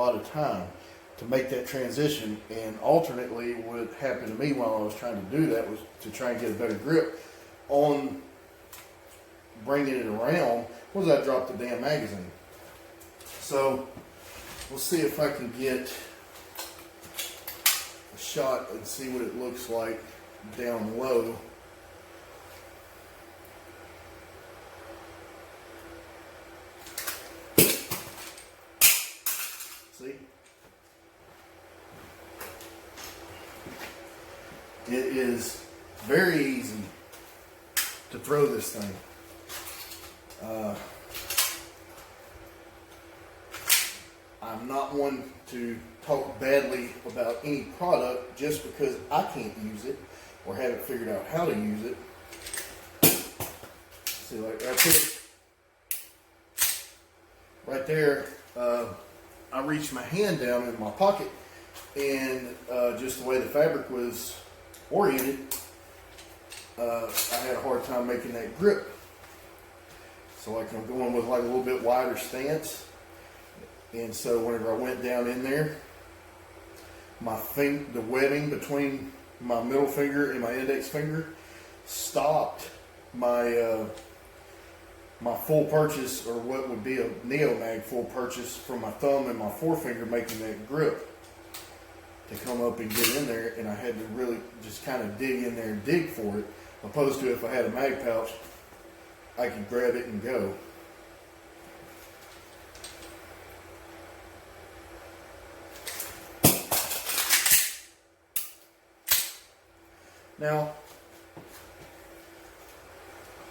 lot of time to make that transition. And alternately, what happened to me while I was trying to do that was to try and get a better grip on bringing it around, was I dropped the damn magazine. So we'll see if I can get a shot and see what it looks like down low. See? It is very easy to throw this thing. I'm not one to talk badly about any product just because I can't use it or haven't figured out how to use it. See, like right there, I reached my hand down in my pocket, and just the way the fabric was oriented, I had a hard time making that grip. So like I'm going with like a little bit wider stance, and so whenever I went down in there, the webbing between my middle finger and my index finger stopped my my full purchase, or what would be a Neomag full purchase, from my thumb and my forefinger making that grip to come up and get in there, and I had to really just kind of dig in there and dig for it, opposed to if I had a mag pouch, I could grab it and go. Now,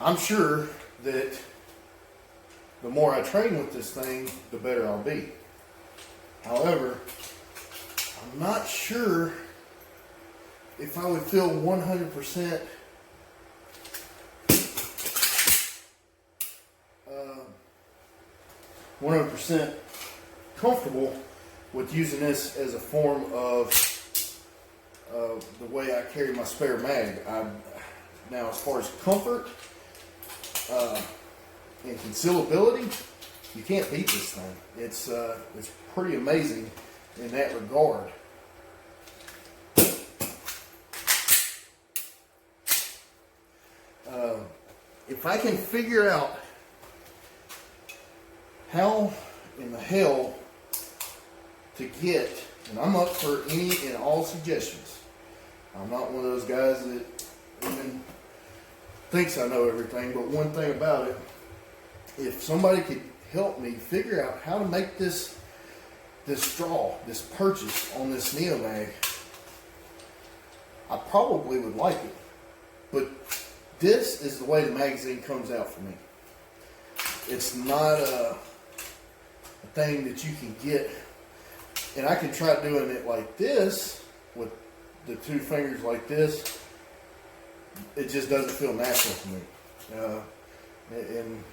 I'm sure that the more I train with this thing, the better I'll be. However, I'm not sure if I would feel 100% 100% comfortable with using this as a form of the way I carry my spare mag. Now, as far as comfort and concealability, you can't beat this thing. It's pretty amazing in that regard. If I can figure out how in the hell to get, and I'm up for any and all suggestions. I'm not one of those guys that even thinks I know everything, but one thing about it, if somebody could help me figure out how to make this straw, this purchase on this Neomag, I probably would like it. But this is the way the magazine comes out for me. It's not a thing that you can get, and I can try doing it like this with the two fingers like this. It just doesn't feel natural to me. And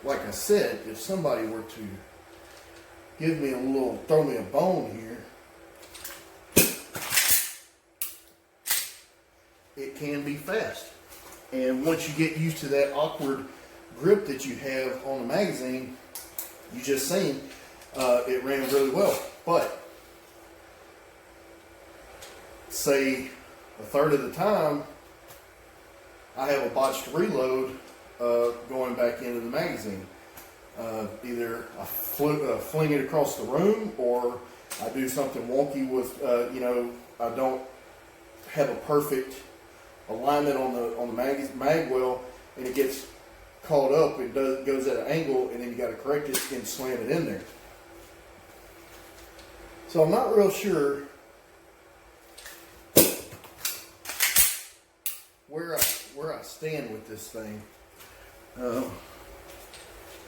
like I said, if somebody were to give me throw me a bone here, it can be fast. And once you get used to that awkward grip that you have on the magazine, you just seen, it ran really well. But say a third of the time, I have a botched reload going back into the magazine. Either I fling it across the room, or I do something wonky with, I don't have a perfect alignment on the mag well, and it gets caught up. It goes at an angle, and then you got to correct it and slam it in there. So I'm not real sure where I stand with this thing.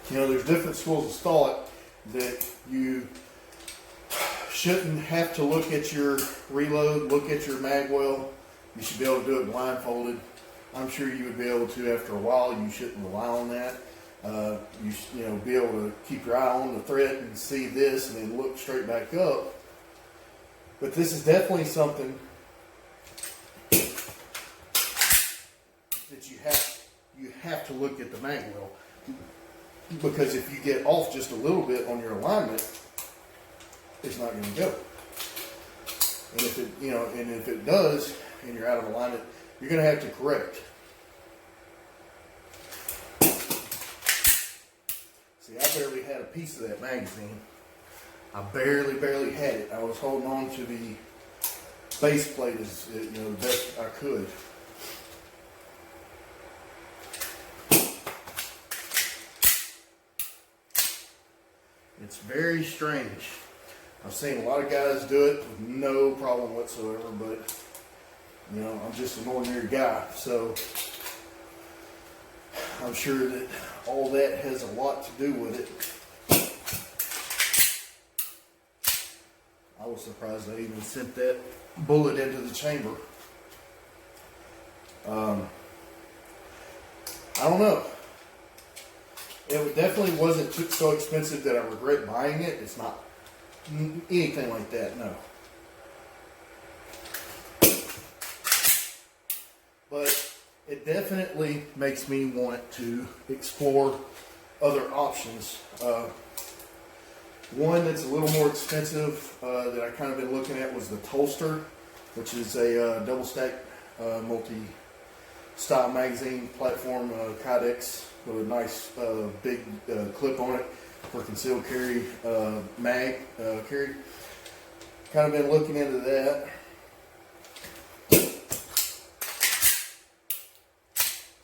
There's different schools of thought that you shouldn't have to look at your reload, look at your mag well. You should be able to do it blindfolded. I'm sure you would be able to after a while. You shouldn't rely on that. Be able to keep your eye on the thread and see this and then look straight back up. But this is definitely something that you have to look at the mag well, because if you get off just a little bit on your alignment, it's not going to go. And if it, and if it does, and you're out of alignment, you're going to have to correct. See, I barely had a piece of that magazine. I barely had it. I was holding on to the base plate as the best I could. It's very strange. I've seen a lot of guys do it with no problem whatsoever, but I'm just an ordinary guy, so I'm sure that all that has a lot to do with it. I was surprised I even sent that bullet into the chamber. I don't know. It definitely wasn't so expensive that I regret buying it. It's not anything like that, no. But it definitely makes me want to explore other options. One that's a little more expensive that I kind of been looking at was the Tolster, which is a double stack multi-style magazine platform, Kydex, with a nice big clip on it for concealed carry mag carry. Kind of been looking into that.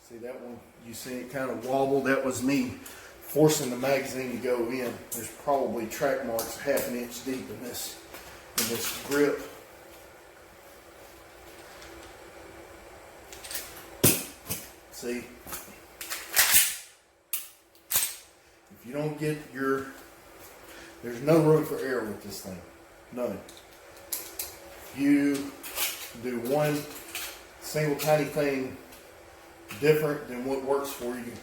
See that one? You see it kind of wobble. That was me forcing the magazine to go in. There's probably track marks half an inch deep in this grip. See, if you don't get there's no room for error with this thing, none. You do one single tiny thing different than what works for you.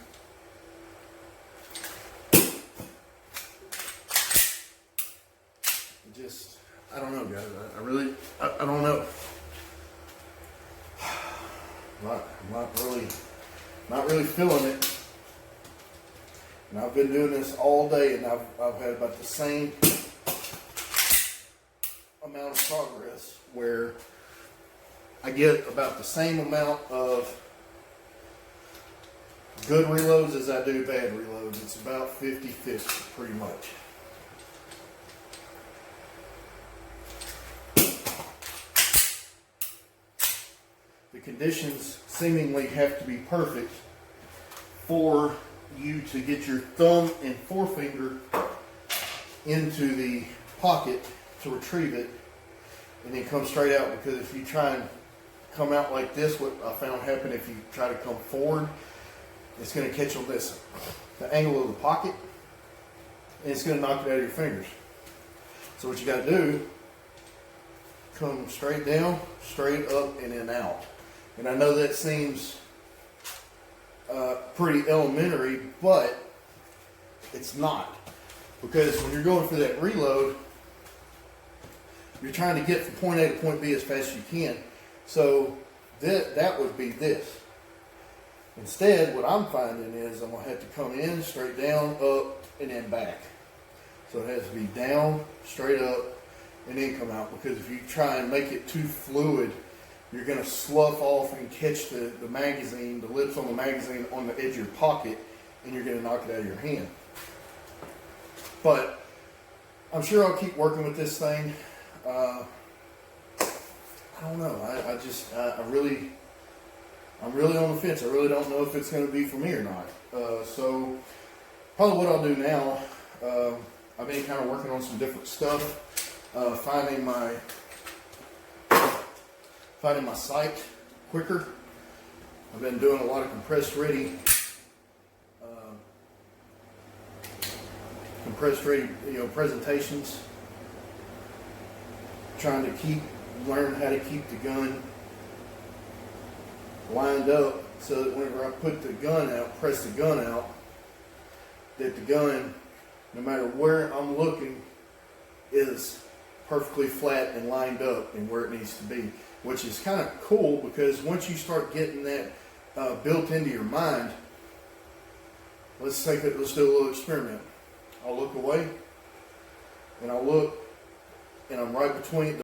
I don't know, guys. I don't know. Not really feeling it. And I've been doing this all day, and I've had about the same amount of progress where I get about the same amount of good reloads as I do bad reloads. It's about 50-50 pretty much. The conditions seemingly have to be perfect for you to get your thumb and forefinger into the pocket to retrieve it and then come straight out, because if you try and come out like this, what I found happen if you try to come forward, it's going to catch on the angle of the pocket, and it's going to knock it out of your fingers. So what you got to do, come straight down, straight up, and then out. And I know that seems pretty elementary, but it's not. Because when you're going for that reload, you're trying to get from point A to point B as fast as you can. So that would be this. Instead, what I'm finding is I'm going to have to come in, straight down, up, and then back. So it has to be down, straight up, and then come out. Because if you try and make it too fluid, you're going to slough off and catch the magazine, the lips on the magazine on the edge of your pocket, and you're going to knock it out of your hand. But I'm sure I'll keep working with this thing. I don't know. I'm really on the fence. I really don't know if it's going to be for me or not. So probably what I'll do now, I've been kind of working on some different stuff, finding my sight quicker. I've been doing a lot of compressed ready, presentations, trying to learn how to keep the gun lined up so that whenever I put the gun out, press the gun out, that the gun, no matter where I'm looking, is perfectly flat and lined up and where it needs to be, which is kind of cool, because once you start getting that built into your mind, let's do a little experiment. I'll look away and I'll look I'm right between